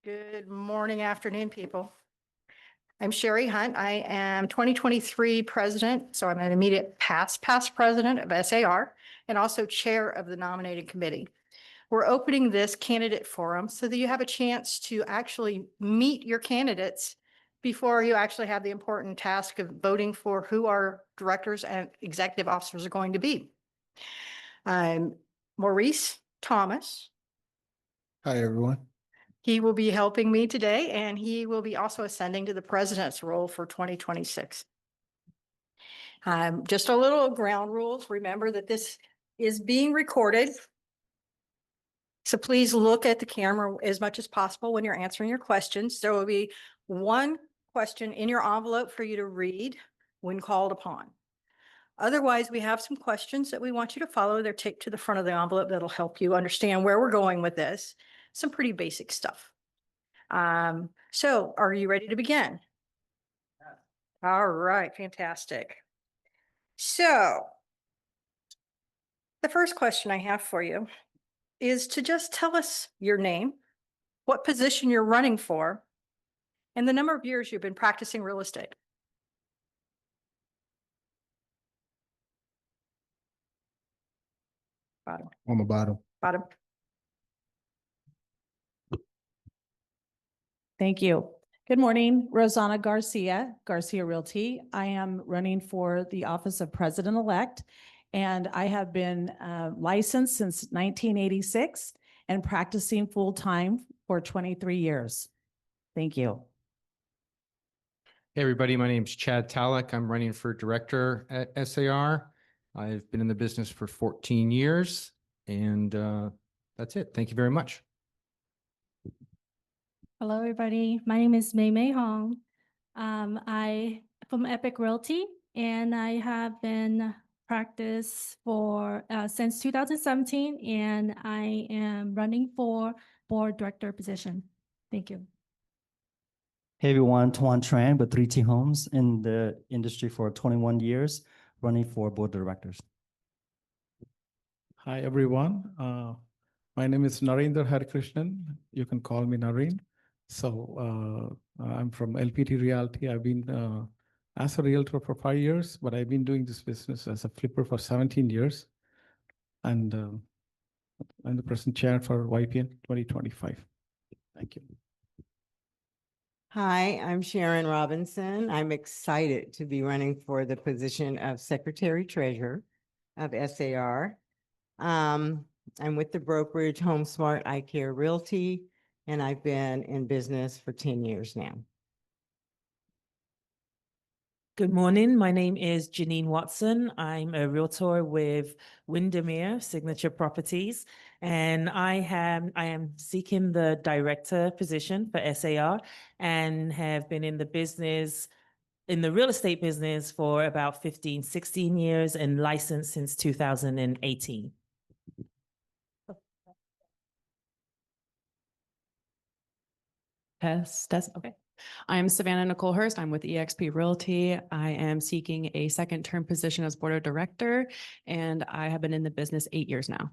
Good morning, afternoon, people. I'm Sherry Hunt. I am 2023 president, so I'm an immediate past president of SAR and also chair of the nominating committee. We're opening this candidate forum so that you have a chance to actually meet your candidates before you actually have the important task of voting for who our directors and executive officers are going to be. I'm Maurice Thomas. Hi, everyone. He will be helping me today, and he will be also ascending to the president's role for 2026. Just a little ground rules. Remember that this is being recorded. So please look at the camera as much as possible when you're answering your questions. There will be one question in your envelope for you to read when called upon. Otherwise, we have some questions that we want you to follow. They're taped to the front of the envelope that'll help you understand where we're going with this. Some pretty basic stuff. So are you ready to begin? Yeah. All right, fantastic. So the first question I have for you is to just tell us your name, what position you're running for, and the number of years you've been practicing real estate. Bottom. On the bottom. Bottom. Thank you. Good morning, Rosanna Garcia, Garcia Realty. I am running for the office of President-elect, and I have been licensed since 1986 and practicing full-time for 23 years. Thank you. Hey, everybody. My name is Chad Talek. I'm running for director at SAR. I've been in the business for 14 years, and that's it. Thank you very much. Hello, everybody. My name is Mei Mei Hong. I from Epic Realty, and I have been practice for since 2017, and I am running for board director position. Thank you. Hey everyone, Tuan Tran with 3T Homes in the industry for 21 years, running for board of directors. Hi, everyone. My name is Narendra Harikrishnan. You can call me Nareen. So I'm from LPT Realty. I've been as a realtor for 5 years, but I've been doing this business as a flipper for 17 years. And I'm the present chair for YPN 2025. Thank you. Hi, I'm Sharon Robinson. I'm excited to be running for the position of Secretary Treasurer of SAR. I'm with the brokerage HomeSmart Eye Care Realty, and I've been in business for 10 years now. Good morning. My name is Janine Watson. I'm a realtor with Windermere Signature Properties, and I am seeking the director position for SAR and have been in the business, in the real estate business for about 15, 16 years and licensed since 2018. That's okay. I'm Savannah Nicole Hurst. I'm with eXp Realty. I am seeking a second term position as board of director, and I have been in the business 8 years now.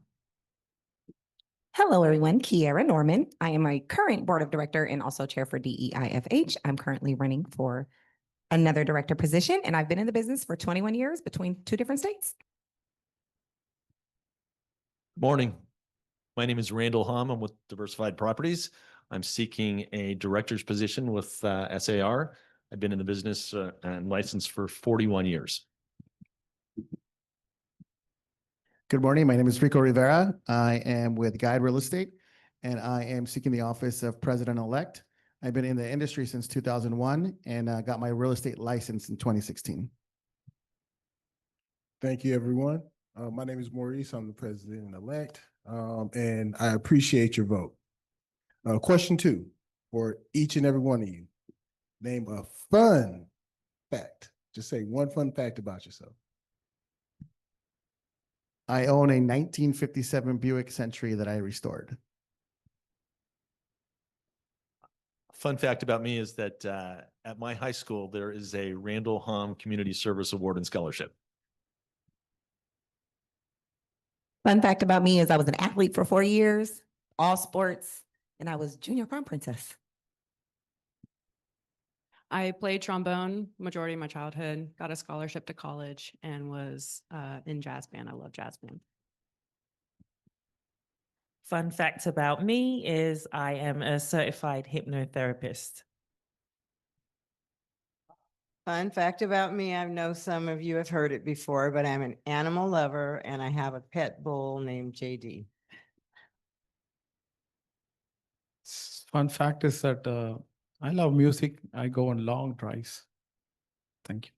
Hello, everyone. Kiara Norman. I am a current board of director and also chair for DEIFH. I'm currently running for another director position, and I've been in the business for 21 years between 2 different states. Morning. My name is Randall Hom. I'm with Diversified Properties. I'm seeking a director's position with SAR. I've been in the business and licensed for 41 years. Good morning. My name is Rico Rivera. I am with Guide Real Estate, and I am seeking the office of President-elect. I've been in the industry since 2001 and got my real estate license in 2016. Thank you, everyone. My name is Maurice. I'm the president-elect, and I appreciate your vote. Question 2 for each and every one of you. Name a fun fact. Just say one fun fact about yourself. I own a 1957 Buick Century that I restored. Fun fact about me is that at my high school, there is a Randall Hom Community Service Award and Scholarship. Fun fact about me is I was an athlete for 4 years, all sports, and I was junior prom princess. I played trombone majority of my childhood, got a scholarship to college, and was in jazz band. I love jazz band. Fun fact about me is I am a certified hypnotherapist. Fun fact about me, I know some of you have heard it before, but I'm an animal lover and I have a pet bull named JD. Fun fact is that I love music. I go on long drives. Thank you.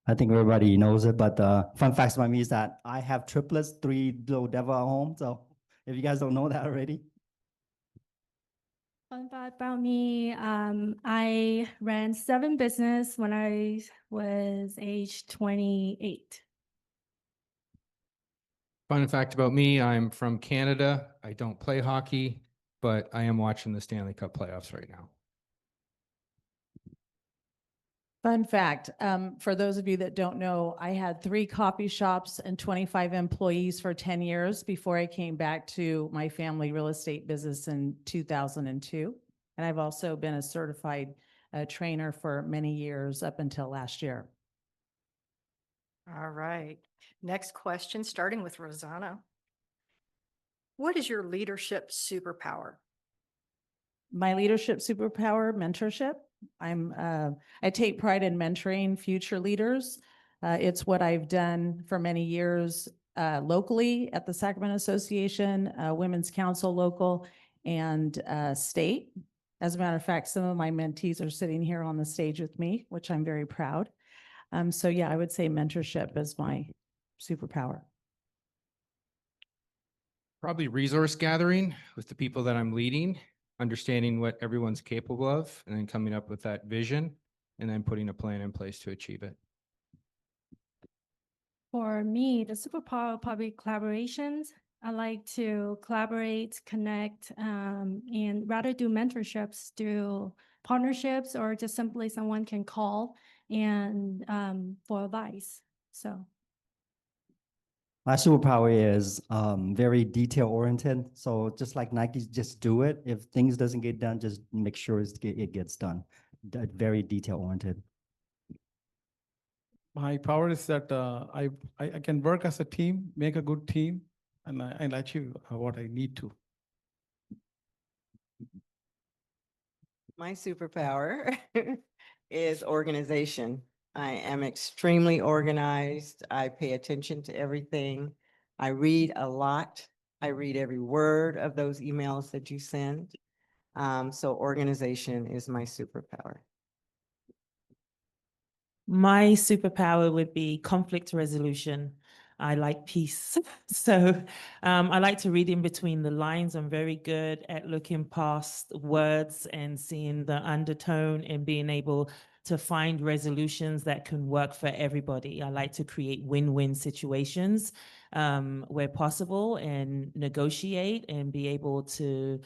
I think everybody knows it, but fun facts about me is that I have triplets, 3 little devil at home. So if you guys don't know that already. Fun fact about me, I ran 7 business when I was age 28. Fun fact about me, I'm from Canada. I don't play hockey, but I am watching the Stanley Cup playoffs right now. Fun fact, for those of you that don't know, I had 3 coffee shops and 25 employees for 10 years before I came back to my family real estate business in 2002. And I've also been a certified trainer for many years up until last year. All right. Next question, starting with Rosanna. What is your leadership superpower? My leadership superpower, mentorship. I take pride in mentoring future leaders. It's what I've done for many years locally at the Sacramento Association, Women's Council local, and state. As a matter of fact, some of my mentees are sitting here on the stage with me, which I'm very proud. So yeah, I would say mentorship is my superpower. Probably resource gathering with the people that I'm leading, understanding what everyone's capable of, and then coming up with that vision, and then putting a plan in place to achieve it. For me, the superpower probably collaborations. I like to collaborate, connect, and rather do mentorships through partnerships or just simply someone can call and for advice. So My superpower is very detail oriented. So just like Nike, just do it. If things doesn't get done, just make sure it gets done. Very detail oriented. My power is that I can work as a team, make a good team, and I achieve what I need to. My superpower is organization. I am extremely organized. I pay attention to everything. I read a lot. I read every word of those emails that you send. So organization is my superpower. My superpower would be conflict resolution. I like peace. So I like to read in between the lines. I'm very good at looking past words and seeing the undertone and being able to find resolutions that can work for everybody. I like to create win-win situations where possible and negotiate and be able to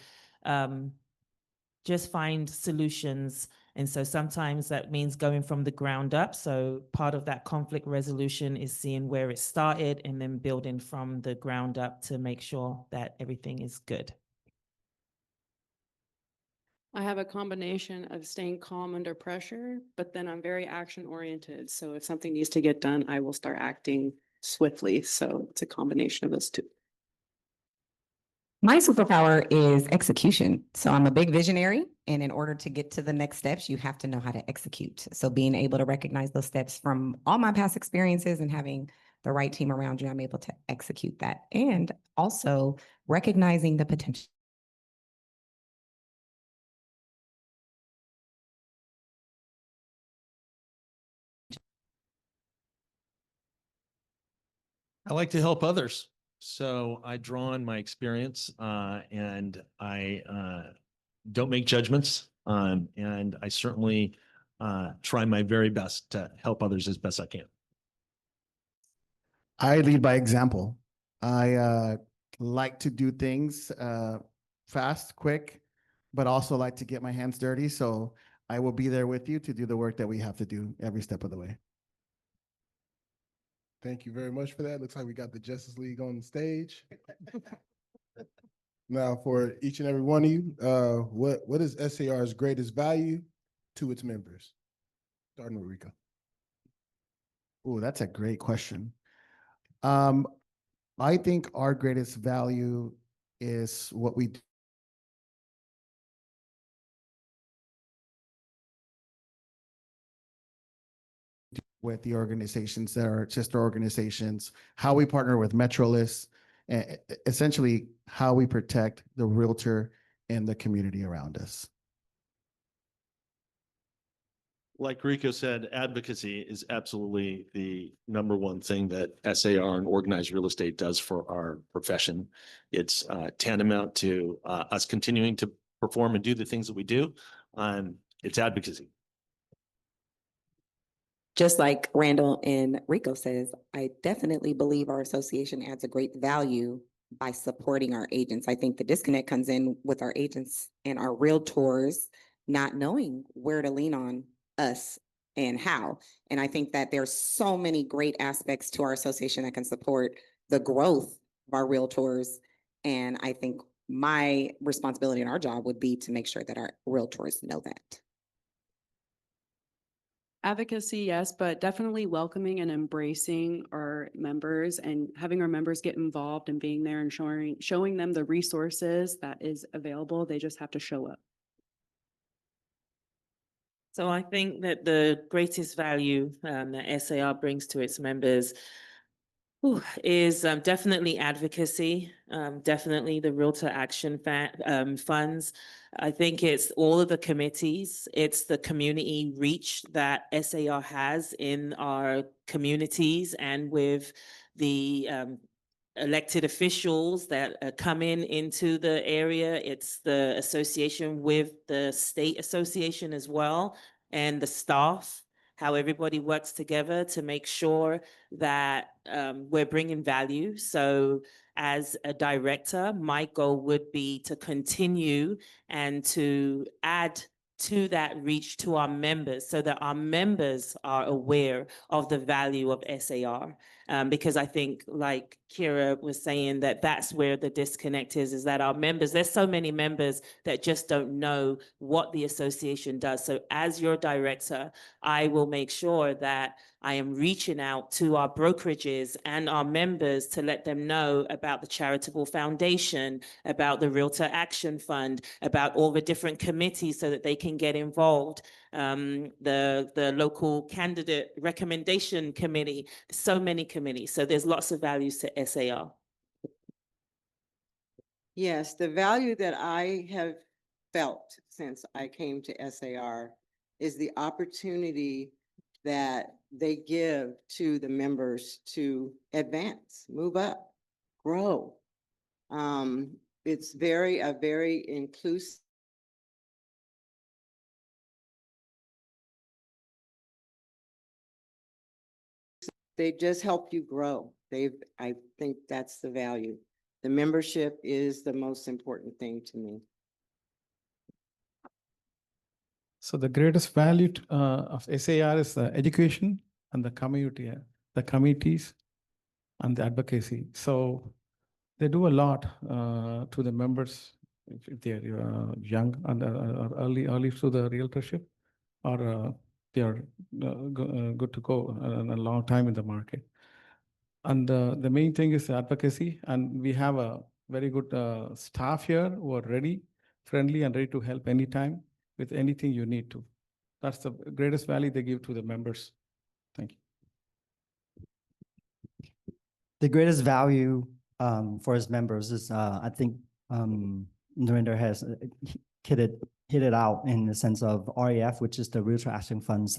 just find solutions. And so sometimes that means going from the ground up. So part of that conflict resolution is seeing where it started and then building from the ground up to make sure that everything is good. I have a combination of staying calm under pressure, but then I'm very action oriented. So if something needs to get done, I will start acting swiftly. So it's a combination of those two. My superpower is execution. So I'm a big visionary, and in order to get to the next steps, you have to know how to execute. So being able to recognize those steps from all my past experiences and having the right team around you, I'm able to execute that. And also recognizing the potential. I like to help others. So I draw on my experience and I don't make judgments. And I certainly try my very best to help others as best I can. I lead by example. I like to do things fast, quick, but also like to get my hands dirty. So I will be there with you to do the work that we have to do every step of the way. Thank you very much for that. Looks like we got the Justice League on the stage. Now, for each and every one of you, what is SAR's greatest value to its members? Starting with Rico. Oh, that's a great question. I think our greatest value is what we do with the organizations that are sister organizations, how we partner with Metrolist, essentially how we protect the realtor and the community around us. Like Rico said, advocacy is absolutely the number one thing that SAR and organized real estate does for our profession. It's tantamount to us continuing to perform and do the things that we do. It's advocacy. Just like Randall and Rico says, I definitely believe our association adds a great value by supporting our agents. I think the disconnect comes in with our agents and our realtors not knowing where to lean on us and how. And I think that there's so many great aspects to our association that can support the growth of our realtors. And I think my responsibility in our job would be to make sure that our realtors know that. Advocacy, yes, but definitely welcoming and embracing our members and having our members get involved and being there and showing them the resources that is available. They just have to show up. So I think that the greatest value that SAR brings to its members is definitely advocacy, definitely the Realtor Action funds. I think it's all of the committees. It's the community reach that SAR has in our communities and with the elected officials that come into the area. It's the association with the state association as well, and the staff, how everybody works together to make sure that we're bringing value. So as a director, my goal would be to continue and to add to that reach to our members so that our members are aware of the value of SAR. Because I think, like Kira was saying, that that's where the disconnect is that our members, there's so many members that just don't know what the association does. So as your director, I will make sure that I am reaching out to our brokerages and our members to let them know about the charitable foundation, about the Realtor Action Fund, about all the different committees so that they can get involved. The local candidate recommendation committee, so many committees. So there's lots of values to SAR. Yes, the value that I have felt since I came to SAR is the opportunity that they give to the members to advance, move up, grow. It's a very inclusive. They just help you grow. I think that's the value. The membership is the most important thing to me. So the greatest value of SAR is the education and the community, the committees and the advocacy. So they do a lot to the members if they're young and early through the realtorship, or they are good to go and a long time in the market. And the main thing is advocacy, and we have a very good staff here who are ready, friendly, and ready to help anytime with anything you need to. That's the greatest value they give to the members. Thank you. The greatest value for his members is, I think, Narinder has hit it out in the sense of RAF, which is the Realtor Action Funds.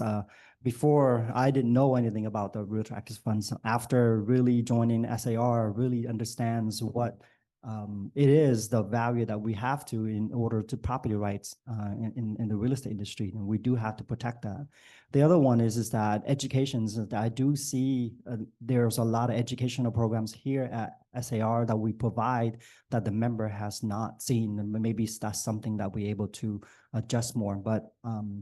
Before, I didn't know anything about the Realtor Action Funds. After really joining SAR, really understands what it is, the value that we have to in order to property rights in the real estate industry, and we do have to protect that. The other one is that education. I do see there's a lot of educational programs here at SAR that we provide that the member has not seen, and maybe that's something that we're able to adjust more. But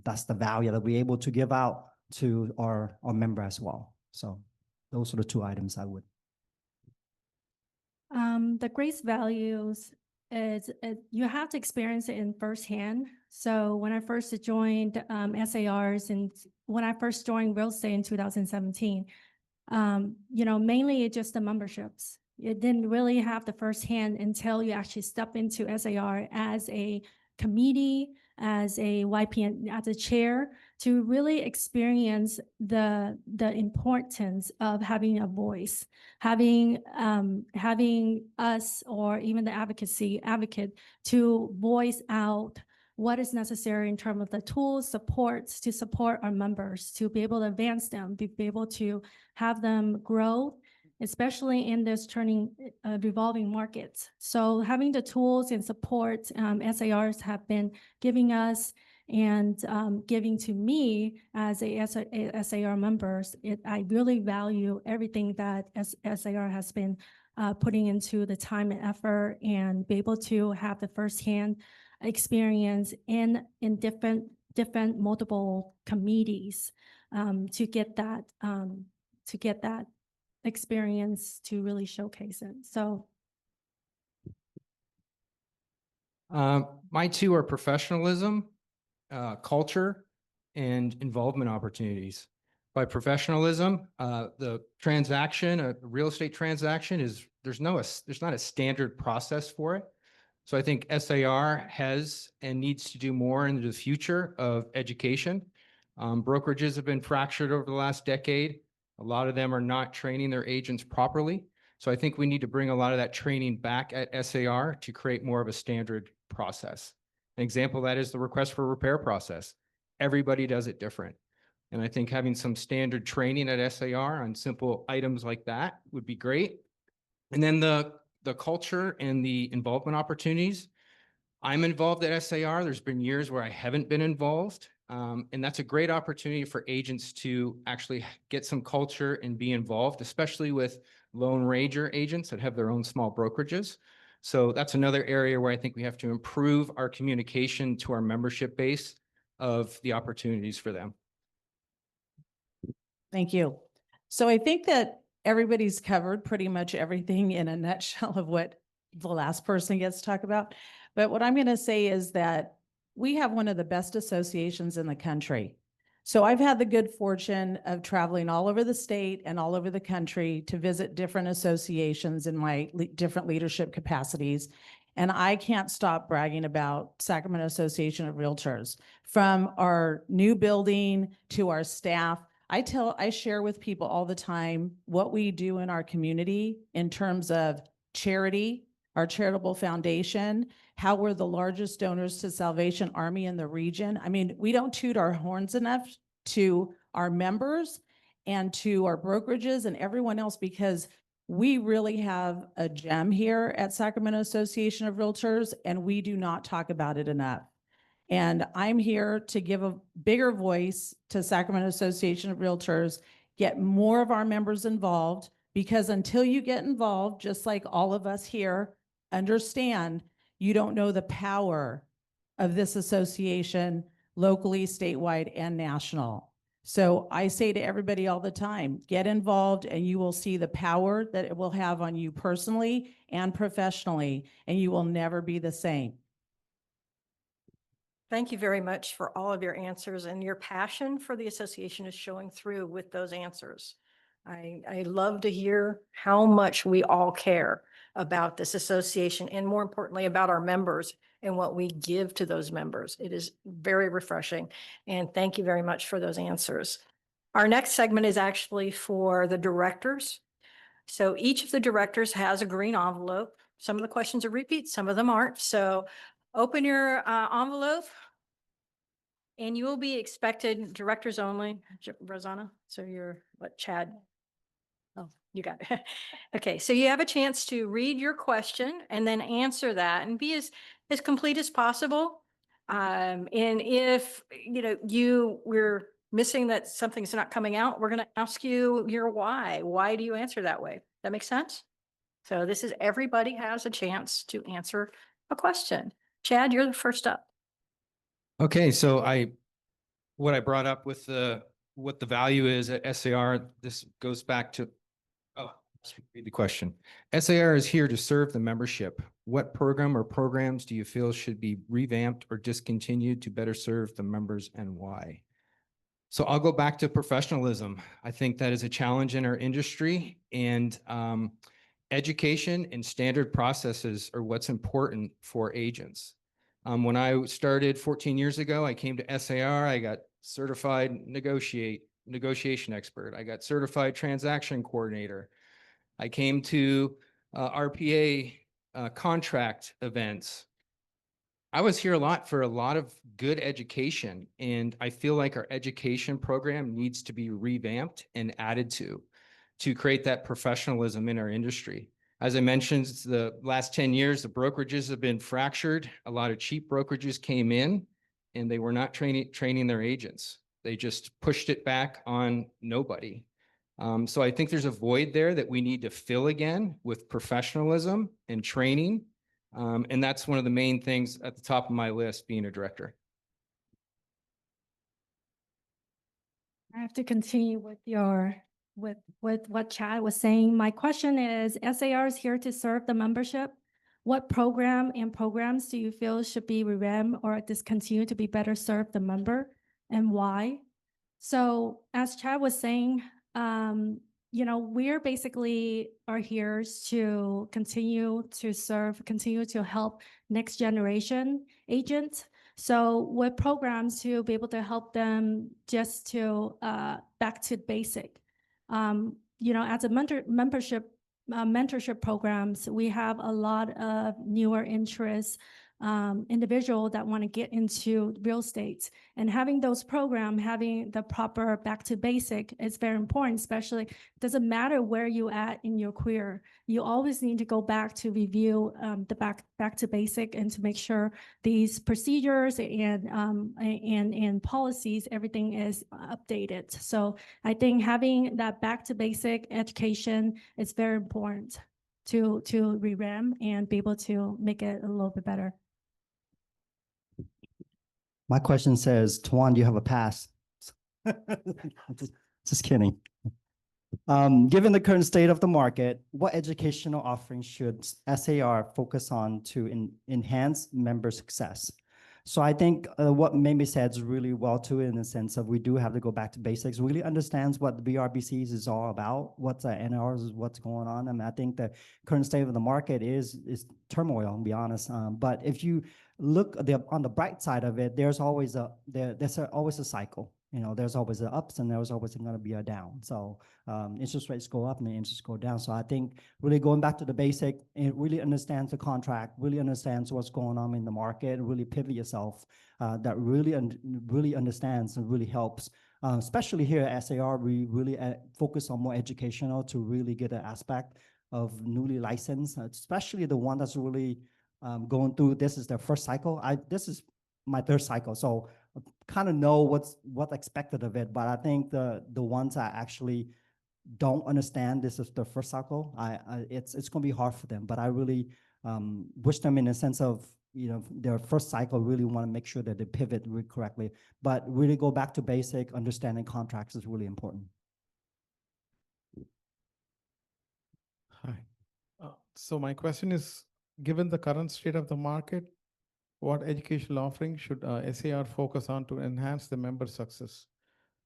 that's the value that we're able to give out to our member as well. So those are the two items I would. The Grace values is you have to experience it in firsthand. So when I first joined SARs and when I first joined real estate in 2017, mainly it's just the memberships. It didn't really have the firsthand until you actually step into SAR as a committee, as a YPN, as a chair, to really experience the importance of having a voice, having us or even the advocate to voice out what is necessary in terms of the tools, supports to support our members, to be able to advance them, be able to have them grow, especially in this revolving markets. So having the tools and support SARs have been giving us and giving to me as a SAR members, I really value everything that SAR has been putting into the time and effort, and be able to have the firsthand experience in different multiple committees to get that experience to really showcase it. So My two are professionalism, culture, and involvement opportunities. By professionalism, the transaction, a real estate transaction there's not a standard process for it. So I think SAR has and needs to do more in the future of education. Brokerages have been fractured over the last decade. A lot of them are not training their agents properly. So I think we need to bring a lot of that training back at SAR to create more of a standard process. An example of that is the request for repair process. Everybody does it different. And I think having some standard training at SAR on simple items like that would be great. And then the culture and the involvement opportunities. I'm involved at SAR. There's been years where I haven't been involved. And that's a great opportunity for agents to actually get some culture and be involved, especially with Lone Ranger agents that have their own small brokerages. So that's another area where I think we have to improve our communication to our membership base of the opportunities for them. Thank you. So I think that everybody's covered pretty much everything in a nutshell of what the last person gets to talk about. But what I'm going to say is that we have one of the best associations in the country. So I've had the good fortune of traveling all over the state and all over the country to visit different associations in my different leadership capacities. And I can't stop bragging about Sacramento Association of Realtors. From our new building to our staff, I share with people all the time what we do in our community in terms of charity, our charitable foundation, how we're the largest donors to Salvation Army in the region. I mean, we don't toot our horns enough to our members and to our brokerages and everyone else, because we really have a gem here at Sacramento Association of Realtors, and we do not talk about it enough. And I'm here to give a bigger voice to Sacramento Association of Realtors, get more of our members involved, because until you get involved, just like all of us here understand, you don't know the power of this association locally, statewide, and national. So I say to everybody all the time, get involved and you will see the power that it will have on you personally and professionally, and you will never be the same. Thank you very much for all of your answers, and your passion for the association is showing through with those answers. I love to hear how much we all care about this association, and more importantly, about our members and what we give to those members. It is very refreshing, and thank you very much for those answers. Our next segment is actually for the directors. So each of the directors has a green envelope. Some of the questions are repeats, some of them aren't. So open your envelope, and you will be expected, directors only, Rosanna. So you're what, Chad? Oh, you got it. Okay, so you have a chance to read your question and then answer that and be as complete as possible. And if we're missing that something's not coming out, we're going to ask you your why. Why do you answer that way? That makes sense? So this is, everybody has a chance to answer a question. Chad, you're the first up. Okay, so what I brought up with what the value is at SAR, this goes back to Read the question. SAR is here to serve the membership. What program or programs do you feel should be revamped or discontinued to better serve the members and why? So I'll go back to professionalism. I think that is a challenge in our industry, and education and standard processes are what's important for agents. When I started 14 years ago, I came to SAR, I got certified negotiation expert. I got certified transaction coordinator. I came to RPA contract events. I was here a lot for a lot of good education, and I feel like our education program needs to be revamped and added to create that professionalism in our industry. As I mentioned, the last 10 years, the brokerages have been fractured. A lot of cheap brokerages came in and they were not training their agents. They just pushed it back on nobody. So I think there's a void there that we need to fill again with professionalism and training. And that's one of the main things at the top of my list, being a director. I have to continue with what Chad was saying. My question is, SAR is here to serve the membership. What programs do you feel should be revamped or discontinued to be better serve the member, and why? So as Chad was saying, we're basically are here to continue to serve, continue to help next generation agents. So with programs to be able to help them just to back to basic. As a mentorship programs, we have a lot of newer interests, individual that want to get into real estate, and having those programs, having the proper back to basic is very important. Especially, doesn't matter where you at in your career, you always need to go back to review the back to basic and to make sure these procedures and policies, everything is updated. So I think having that back to basic education is very important to revamp and be able to make it a little bit better. My question says, Tuan, do you have a pass? Just kidding. Given the current state of the market, what educational offerings should SAR focus on to enhance member success? So I think what Mimi said is really well too, in the sense of we do have to go back to basics, really understands what the BRBCs is all about, what's NRs is, what's going on. I mean, I think the current state of the market is turmoil, to be honest. But if you look on the bright side of it, there's always always a cycle. There's always the ups and there's always going to be a down. So interest rates go up and the interest go down. So I think really going back to the basic, it really understands the contract, really understands what's going on in the market, really pivot yourself. That really understands and really helps. Especially here at SAR, we really focus on more educational to really get an aspect of newly licensed, especially the one that's really going through. This is their first cycle. This is my third cycle, so kind of know what's expected of it. But I think the ones that actually don't understand this is their first cycle, it's going to be hard for them. But I really wish them, in a sense of their first cycle, really want to make sure that they pivot really correctly. But really go back to basic understanding contracts is really important. Hi. So my question is, given the current state of the market, what educational offerings should SAR focus on to enhance the member success?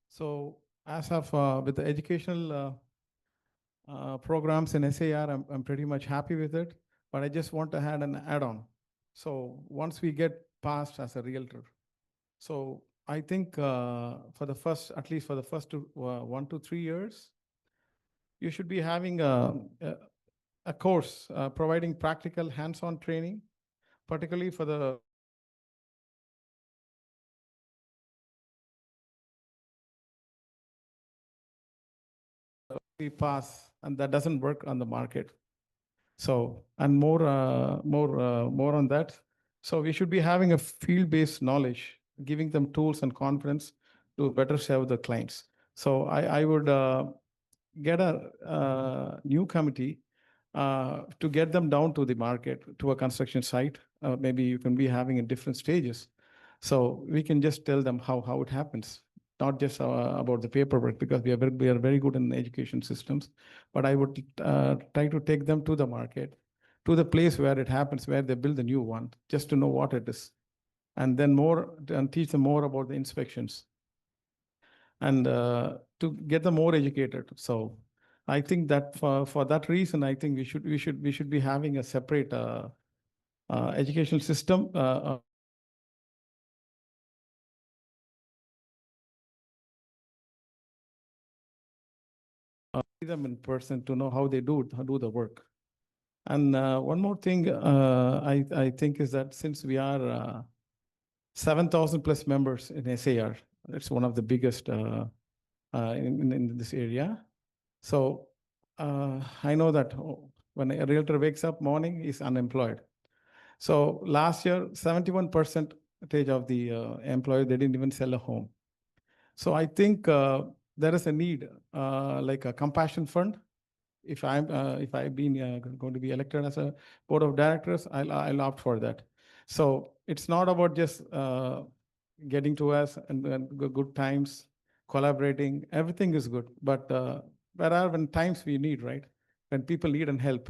So as of with the educational programs in SAR, I'm pretty much happy with it, but I just want to add an add-on. So once we get passed as a realtor, so I think for the first, at least for the first 1 to 3 years, you should be having a course providing practical hands-on training, particularly for the pass, and that doesn't work on the market. So, and more on that. So we should be having a field-based knowledge, giving them tools and confidence to better serve the clients. So I would get a new committee to get them down to the market, to a construction site. Maybe you can be having in different stages. So we can just tell them how it happens. not just about the paperwork, because we are very good in education systems, but I would try to take them to the market, to the place where it happens, where they build the new one, just to know what it is. And then and teach them more about the inspections. And to get them more educated. So I think that for that reason, I think we should be having a separate educational system. See them in person to know how they do the work. And one more thing I think is that since we are 7,000 plus members in SAR, it's one of the biggest in this area. So I know that when a realtor wakes up morning, he's unemployed. So last year, 71% of the employees, they didn't even sell a home. So I think there is a need, like a compassion fund. If I've been going to be elected as a board of directors, I'll opt for that. So it's not about just getting to us and good times, collaborating. Everything is good, but there are when times we need, right? When people need and help.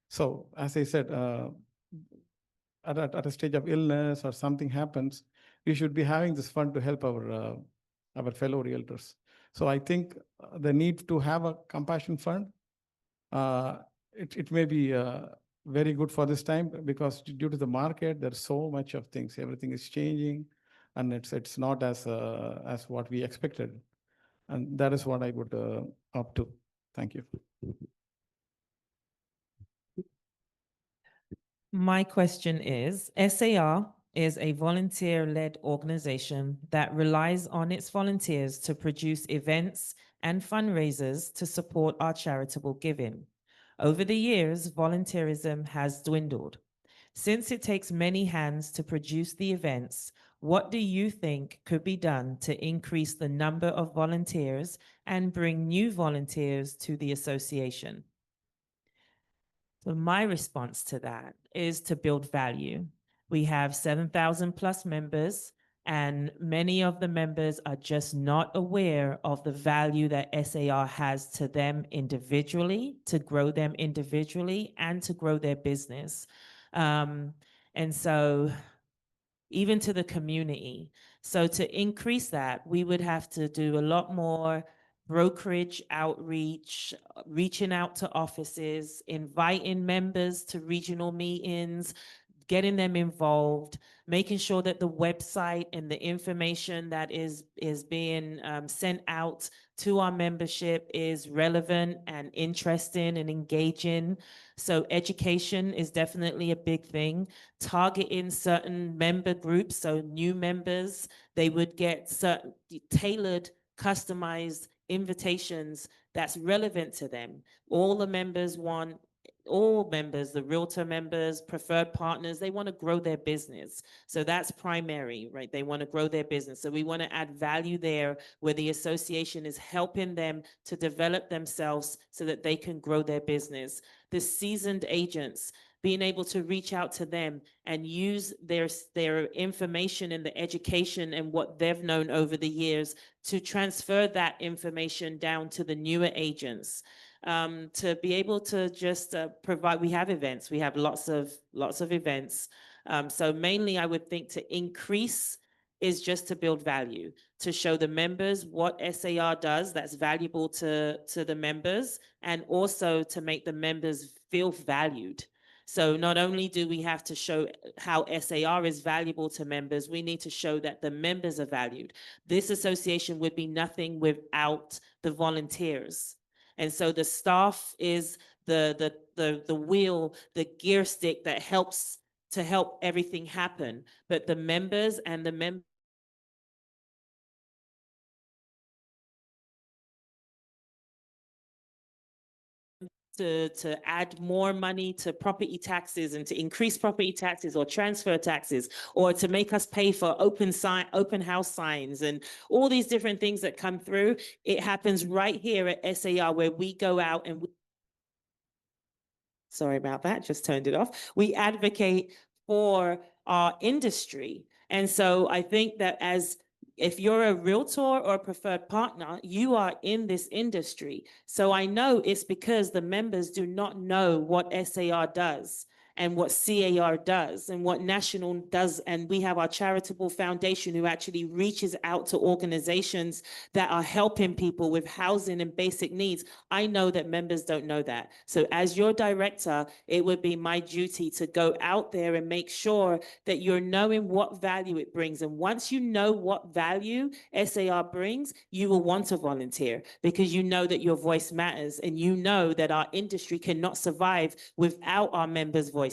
So as I said, at a stage of illness or something happens, we should be having this fund to help our fellow realtors. So I think the need to have a compassion fund, it may be very good for this time, because due to the market, there's so much of things, everything is changing, and it's not as what we expected. And that is what I would opt to. Thank you. My question is, SAR is a volunteer-led organization that relies on its volunteers to produce events and fundraisers to support our charitable giving. Over the years, volunteerism has dwindled. Since it takes many hands to produce the events, what do you think could be done to increase the number of volunteers and bring new volunteers to the association? So my response to that is to build value. We have 7,000 plus members, and many of the members are just not aware of the value that SAR has to them individually, to grow them individually, and to grow their business. And so even to the community. So to increase that, we would have to do a lot more brokerage outreach, reaching out to offices, inviting members to regional meetings, getting them involved, making sure that the website and the information that is being sent out to our membership is relevant and interesting and engaging. So education is definitely a big thing. Targeting certain member groups, so new members, they would get certain tailored, customized invitations that's relevant to them. All the members want, all members, the realtor members, preferred partners, they want to grow their business. So that's primary, right? They want to grow their business. So we want to add value there where the association is helping them to develop themselves so that they can grow their business. The seasoned agents, being able to reach out to them and use their information and the education and what they've known over the years to transfer that information down to the newer agents. To be able to just provide, we have events, we have lots of events. So mainly I would think to increase is just to build value, to show the members what SAR does that's valuable to the members, and also to make the members feel valued. So not only do we have to show how SAR is valuable to members, we need to show that the members are valued. This association would be nothing without the volunteers. And so the staff is the wheel, the gear stick that helps to help everything happen. But the members and the members to add more money to property taxes and to increase property taxes or transfer taxes, or to make us pay for open house signs and all these different things that come through. It happens right here at SAR, where we go out and sorry about that, just turned it off. We advocate for our industry. And so I think that as if you're a realtor or a preferred partner, you are in this industry. So I know it's because the members do not know what SAR does and what CAR does and what National does. And we have our charitable foundation who actually reaches out to organizations that are helping people with housing and basic needs. I know that members don't know that. So as your director, it would be my duty to go out there and make sure that you're knowing what value it brings. And once you know what value SAR brings, you will want to volunteer because you know that your voice matters and you know that our industry cannot survive without our members' voices.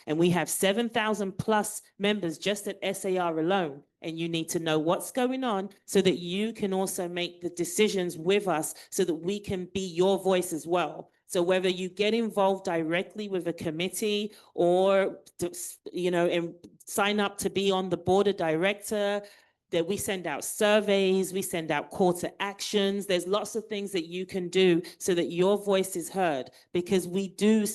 And we have 7,000 plus members just at SAR alone. And you need to know what's going on so that you can also make the decisions with us so that we can be your voice as well. So whether you get involved directly with a committee or, and sign up to be on the board of director, that we send out surveys, we send out call to actions. There's lots of things that you can do so that your voice is heard, because we do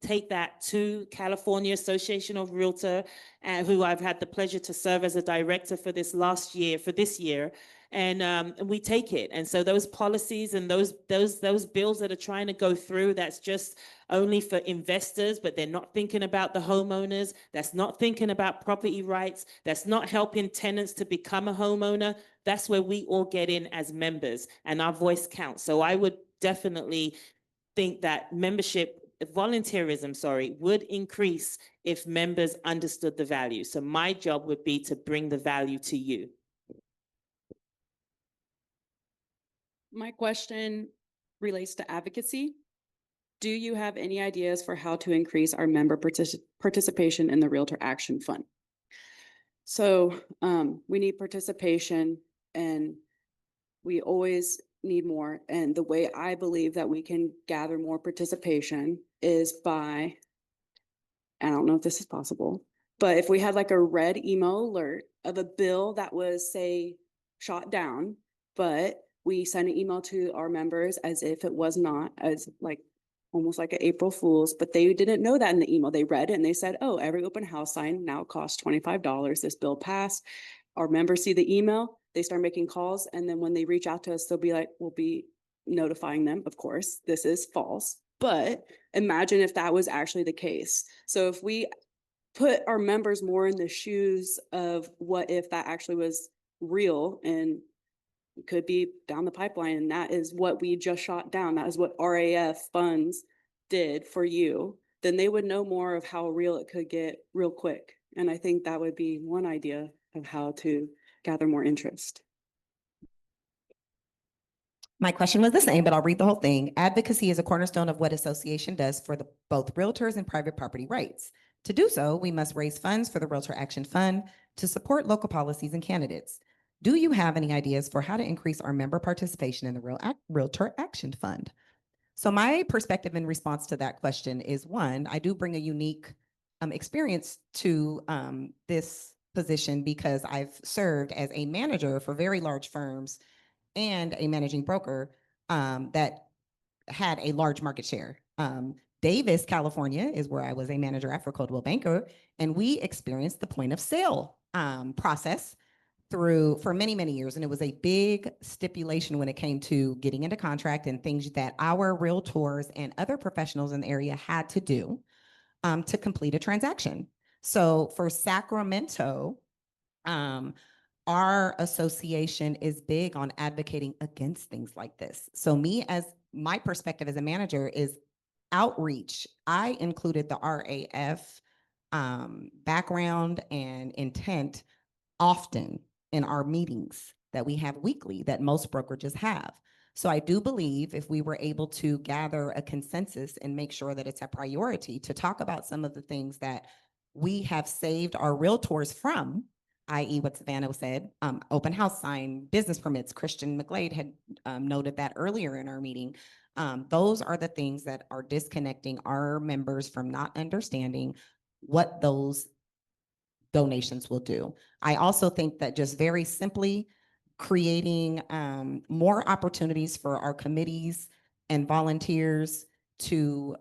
take that to California Association of Realtor, who I've had the pleasure to serve as a director for this year. And we take it. And so those policies and those bills that are trying to go through, that's just only for investors, but they're not thinking about the homeowners. That's not thinking about property rights. That's not helping tenants to become a homeowner. That's where we all get in as members and our voice counts. So I would definitely think that volunteerism, would increase if members understood the value. So my job would be to bring the value to you. My question relates to advocacy. Do you have any ideas for how to increase our member participation in the Realtor Action Fund? So we need participation and we always need more. And the way I believe that we can gather more participation is by, I don't know if this is possible, but if we had like a red email alert of a bill that was, say, shot down, but we send an email to our members as if it was not, as like almost like an April Fool's, but they didn't know that in the email. They read it and they said, oh, every open house sign now costs $25. This bill passed. Our members see the email, they start making calls. And then when they reach out to us, they'll be like, we'll be notifying them. Of course, this is false, but imagine if that was actually the case. So if we put our members more in the shoes of what if that actually was real and could be down the pipeline, and that is what we just shot down, that is what RAF funds did for you, then they would know more of how real it could get real quick. And I think that would be one idea of how to gather more interest. My question was the same, but I'll read the whole thing. Advocacy is a cornerstone of what association does for both realtors and private property rights. To do so, we must raise funds for the Realtor Action Fund to support local policies and candidates. Do you have any ideas for how to increase our member participation in the Realtor Action Fund? So my perspective in response to that question is, one, I do bring a unique experience to this position because I've served as a manager for very large firms and a managing broker that had a large market share. Davis, California is where I was a manager at for Coldwell Banker, and we experienced the point of sale process for many, many years. And it was a big stipulation when it came to getting into contract and things that our realtors and other professionals in the area had to do to complete a transaction. So for Sacramento, our association is big on advocating against things like this. So my perspective as a manager is outreach. I included the RAF background and intent often in our meetings that we have weekly that most brokerages have. So I do believe if we were able to gather a consensus and make sure that it's a priority to talk about some of the things that we have saved our realtors from, i.e. what Savannah said, open house sign, business permits. Christian McGlade had noted that earlier in our meeting. Those are the things that are disconnecting our members from not understanding what those donations will do. I also think that just very simply creating more opportunities for our committees and volunteers to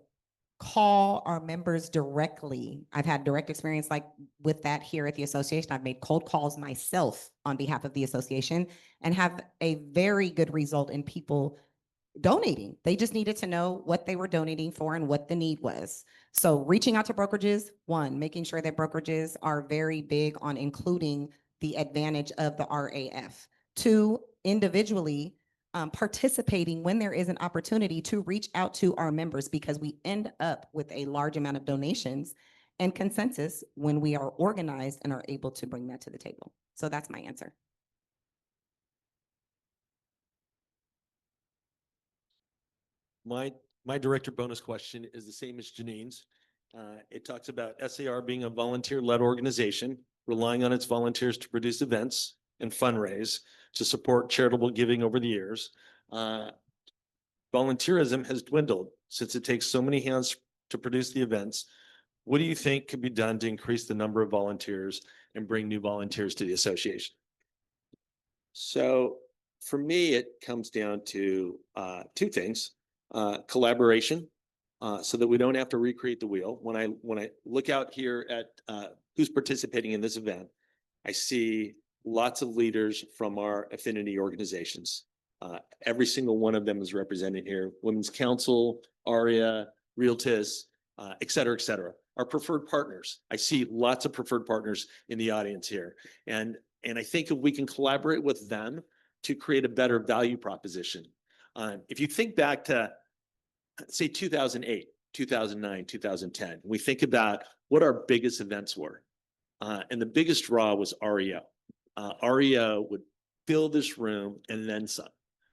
call our members directly. I've had direct experience like with that here at the association. I've made cold calls myself on behalf of the association and have a very good result in people donating. They just needed to know what they were donating for and what the need was. So reaching out to brokerages, one, making sure that brokerages are very big on including the advantage of the RAF. Two, individually participating when there is an opportunity to reach out to our members, because we end up with a large amount of donations and consensus when we are organized and are able to bring that to the table. So that's my answer. My director bonus question is the same as Janine's. It talks about SAR being a volunteer-led organization, relying on its volunteers to produce events and fundraise to support charitable giving over the years. Volunteerism has dwindled since it takes so many hands to produce the events. What do you think could be done to increase the number of volunteers and bring new volunteers to the association? So for me, it comes down to two things. Collaboration, so that we don't have to recreate the wheel. When I look out here at who's participating in this event, I see lots of leaders from our affinity organizations. Every single one of them is represented here. Women's Council, ARIA, Realtis, et cetera, et cetera. Our preferred partners. I see lots of preferred partners in the audience here. And I think if we can collaborate with them to create a better value proposition. If you think back to, say, 2008, 2009, 2010, we think about what our biggest events were. And the biggest draw was REO. REO would fill this room and then some,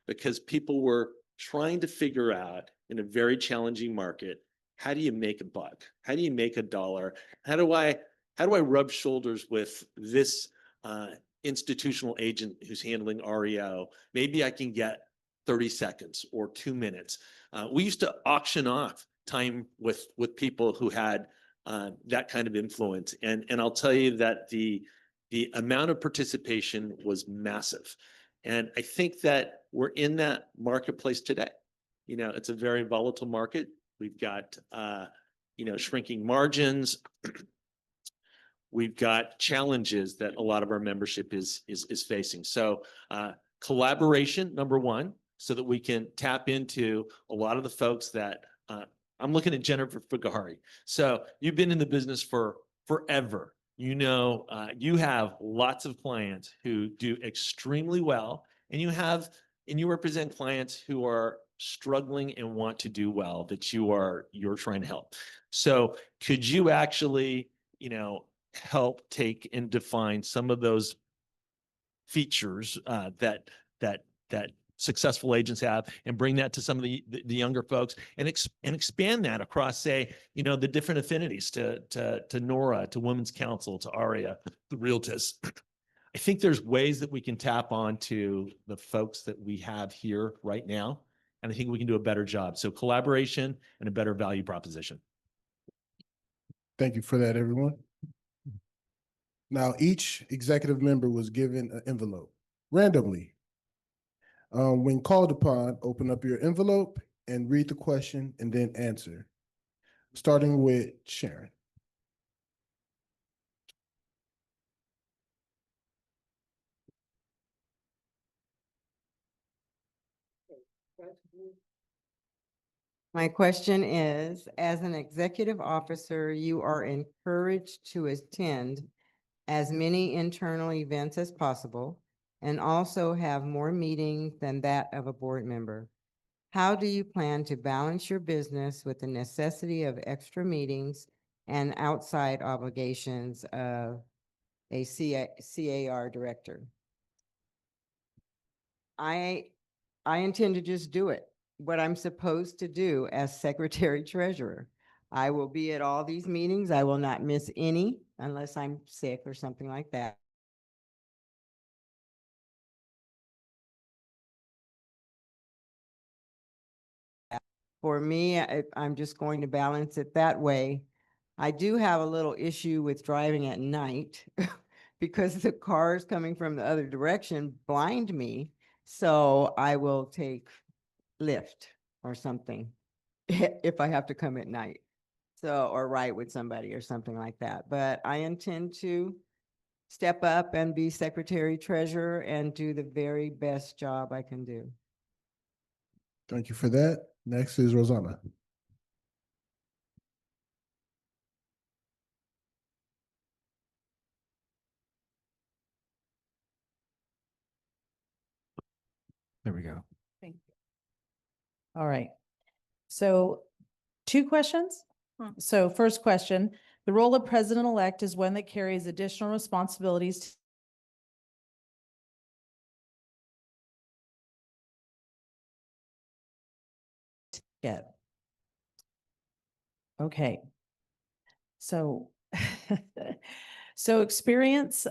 because people were trying to figure out in a very challenging market, how do you make a buck? How do you make a dollar? How do I rub shoulders with this institutional agent who's handling REO? Maybe I can get 30 seconds or 2 minutes. We used to auction off time with people who had that kind of influence. And I'll tell you that the amount of participation was massive. And I think that we're in that marketplace today. You know, it's a very volatile market. We've got, shrinking margins. We've got challenges that a lot of our membership is facing. So collaboration, number one, so that we can tap into a lot of the folks that I'm looking at Jennifer Fugahari. So you've been in the business for forever. You know, you have lots of clients who do extremely well, and you represent clients who are struggling and want to do well, that you're trying to help. So could you actually, help take and define some of those features that successful agents have, and bring that to some of the younger folks, and expand that across, say, the different affinities to NORA, to Women's Council, to ARIA, the Realtis. I think there's ways that we can tap onto the folks that we have here right now, and I think we can do a better job. So collaboration and a better value proposition. Thank you for that, everyone. Now, each executive member was given an envelope randomly. When called upon, open up your envelope and read the question and then answer. Starting with Sharon. My question is, as an executive officer, you are encouraged to attend as many internal events as possible and also have more meetings than that of a board member. How do you plan to balance your business with the necessity of extra meetings and outside obligations of a CAR director? I intend to just do it, what I'm supposed to do as secretary treasurer. I will be at all these meetings. I will not miss any unless I'm sick or something like that. For me, I'm just going to balance it that way. I do have a little issue with driving at night because the cars coming from the other direction blind me. So I will take Lyft or something if I have to come at night. So, or write with somebody or something like that. But I intend to step up and be secretary treasurer and do the very best job I can do. Thank you for that. Next is Rosanna. There we go. Thank you. All right. So 2 questions. So first question, the role of president-elect is one that carries additional responsibilities. Yeah. Okay. So, so experience,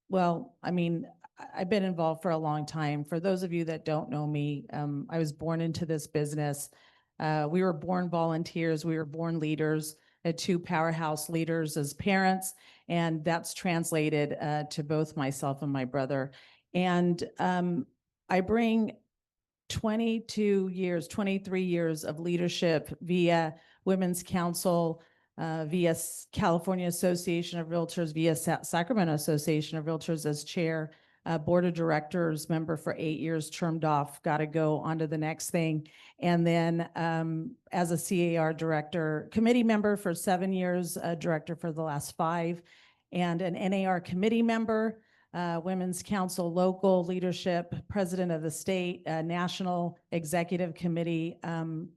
well, I mean, I've been involved for a long time. For those of you that don't know me, I was born into this business. We were born volunteers. We were born leaders, had 2 powerhouse leaders as parents, and that's translated to both myself and my brother. And I bring 22 years, 23 years of leadership via Women's Council, via California Association of Realtors, via Sacramento Association of Realtors as chair, board of directors member for 8 years, termed off, got to go on to the next thing. And then as a CAR director, committee member for 7 years, director for the last 5, and an NAR committee member, Women's Council local leadership, president of the state, national executive committee.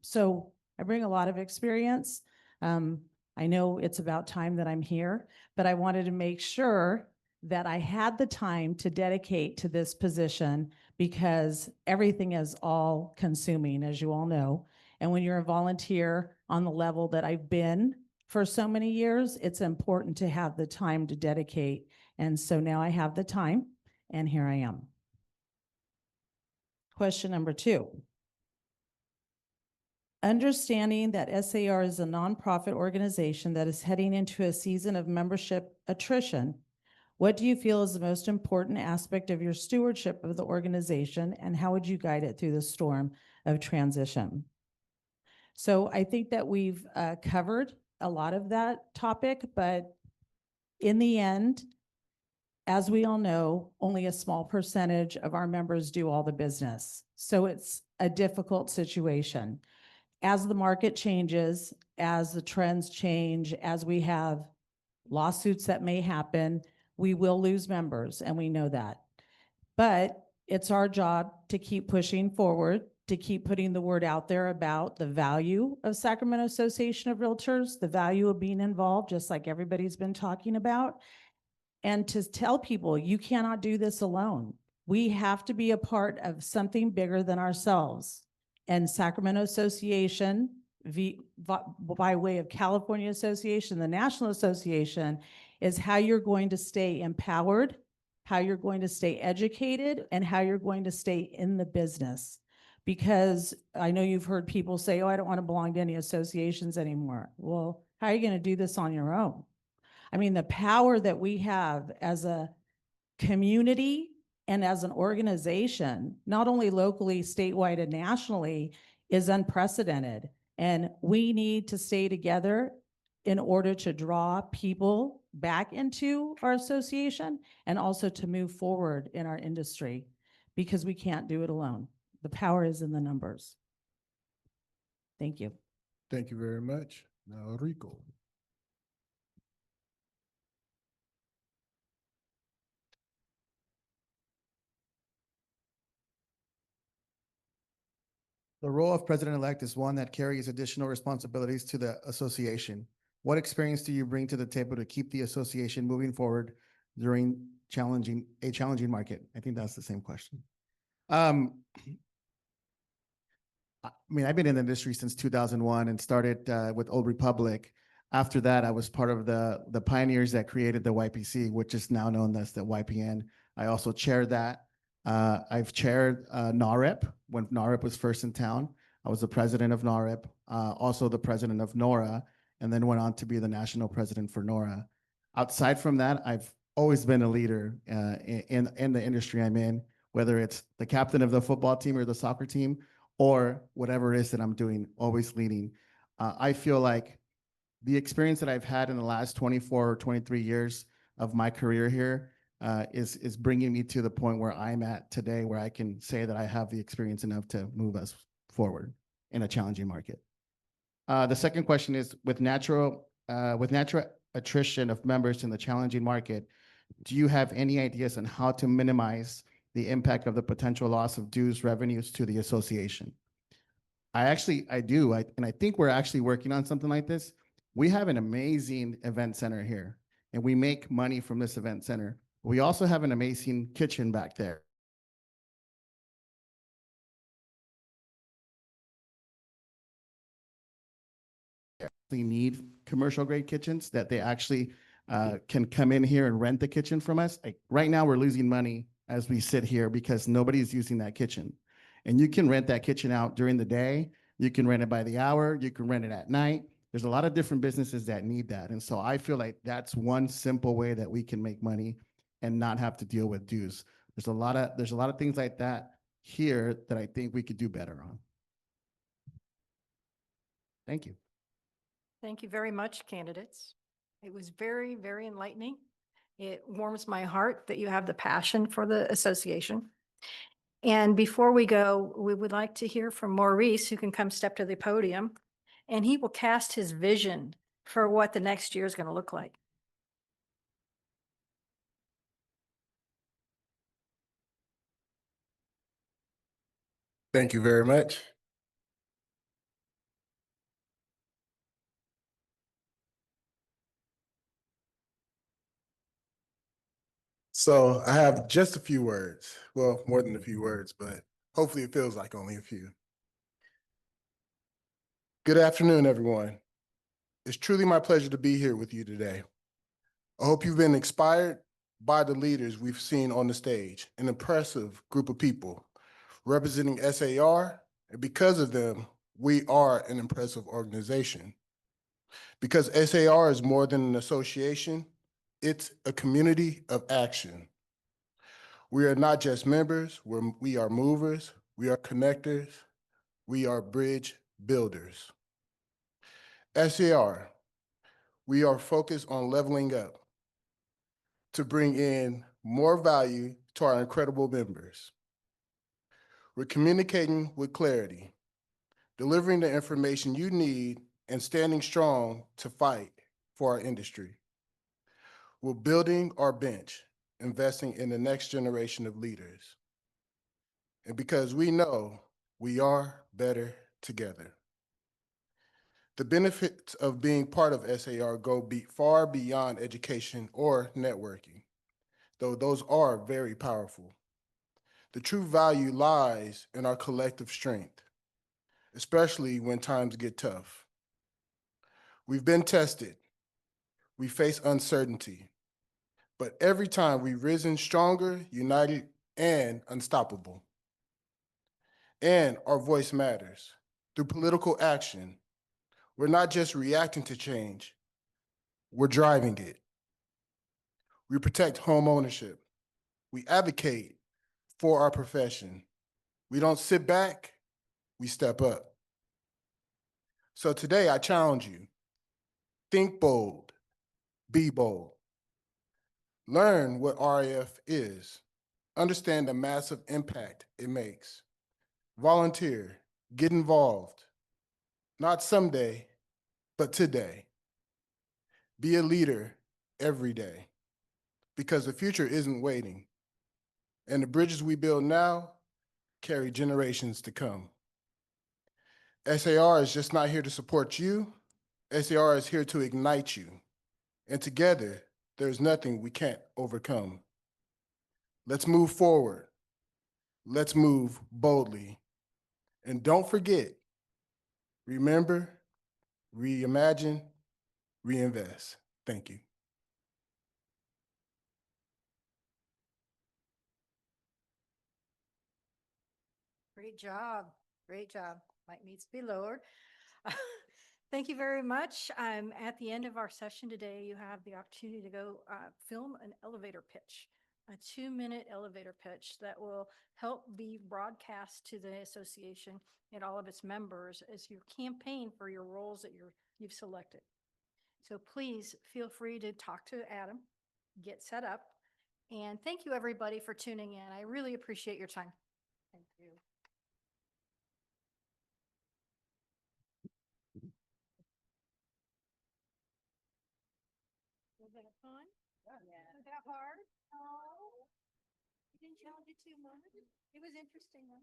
So I bring a lot of experience. I know it's about time that I'm here, but I wanted to make sure that I had the time to dedicate to this position because everything is all consuming, as you all know. And when you're a volunteer on the level that I've been for so many years, it's important to have the time to dedicate. And so now I have the time, and here I am. Question number 2. Understanding that SAR is a nonprofit organization that is heading into a season of membership attrition, what do you feel is the most important aspect of your stewardship of the organization, and how would you guide it through the storm of transition? So I think that we've covered a lot of that topic, but in the end, as we all know, only a small percentage of our members do all the business. So it's a difficult situation. As the market changes, as the trends change, as we have lawsuits that may happen, we will lose members, and we know that. But it's our job to keep pushing forward, to keep putting the word out there about the value of Sacramento Association of Realtors, the value of being involved, just like everybody's been talking about, and to tell people you cannot do this alone. We have to be a part of something bigger than ourselves. And Sacramento Association, by way of California Association, the National Association, is how you're going to stay empowered, how you're going to stay educated, and how you're going to stay in the business. Because I know you've heard people say, oh, I don't want to belong to any associations anymore. Well, how are you going to do this on your own? I mean, the power that we have as a community and as an organization, not only locally, statewide, and nationally, is unprecedented. And we need to stay together in order to draw people back into our association and also to move forward in our industry, because we can't do it alone. The power is in the numbers. Thank you. Thank you very much. Now, Rico. The role of president-elect is one that carries additional responsibilities to the association. What experience do you bring to the table to keep the association moving forward during a challenging market? I think that's the same question. I mean, I've been in the industry since 2001 and started with Old Republic. After that, I was part of the pioneers that created the YPC, which is now known as the YPN. I also chaired that. I've chaired NAREP when NAREP was first in town. I was the president of NAREP, also the president of NORA, and then went on to be the national president for NORA. Outside from that, I've always been a leader in the industry I'm in, whether it's the captain of the football team or the soccer team, or whatever it is that I'm doing, always leading. I feel like the experience that I've had in the last 24 or 23 years of my career here is bringing me to the point where I'm at today, where I can say that I have the experience enough to move us forward in a challenging market. The second question is, with natural attrition of members in the challenging market, do you have any ideas on how to minimize the impact of the potential loss of dues revenues to the association? I do. And I think we're actually working on something like this. We have an amazing event center here, and we make money from this event center. We also have an amazing kitchen back there. They need commercial grade kitchens that they actually can come in here and rent the kitchen from us. Like right now, we're losing money as we sit here because nobody's using that kitchen. And you can rent that kitchen out during the day. You can rent it by the hour. You can rent it at night. There's a lot of different businesses that need that. And so I feel like that's one simple way that we can make money and not have to deal with dues. There's a lot of things like that here that I think we could do better on. Thank you. Thank you very much, candidates. It was very, very enlightening. It warms my heart that you have the passion for the association. And before we go, we would like to hear from Maurice, who can come step to the podium, and he will cast his vision for what the next year is going to look like. Thank you very much. So I have just a few words. Well, more than a few words, but hopefully it feels like only a few. Good afternoon, everyone. It's truly my pleasure to be here with you today. I hope you've been inspired by the leaders we've seen on the stage, an impressive group of people representing SAR, and because of them, we are an impressive organization. Because SAR is more than an association, it's a community of action. We are not just members, we are movers, we are connectors, we are bridge builders. SAR, we are focused on leveling up to bring in more value to our incredible members. We're communicating with clarity, delivering the information you need, and standing strong to fight for our industry. We're building our bench, investing in the next generation of leaders. And because we know we are better together. The benefits of being part of SAR go far beyond education or networking, though those are very powerful. The true value lies in our collective strength, especially when times get tough. We've been tested, we face uncertainty, but every time we've risen stronger, united, and unstoppable. And our voice matters. Through political action, we're not just reacting to change, we're driving it. We protect home ownership. We advocate for our profession. We don't sit back, we step up. So today I challenge you, think bold, be bold. Learn what RAF is. Understand the massive impact it makes. Volunteer, get involved. Not someday, but today. Be a leader every day, because the future isn't waiting. And the bridges we build now carry generations to come. SAR is just not here to support you. SAR is here to ignite you. And together, there's nothing we can't overcome. Let's move forward. Let's move boldly. And don't forget, remember, reimagine, reinvest. Thank you. Great job. Great job. Mic needs to be lowered. Thank you very much. At the end of our session today, you have the opportunity to go film an elevator pitch, a 2-minute elevator pitch that will help be broadcast to the association and all of its members as you campaign for your roles that you've selected. So please feel free to talk to Adam, get set up. And thank you, everybody, for tuning in. I really appreciate your time. Thank you. Was that fun? Yeah. Was that hard? No. You didn't challenge it too much? It was interesting, though.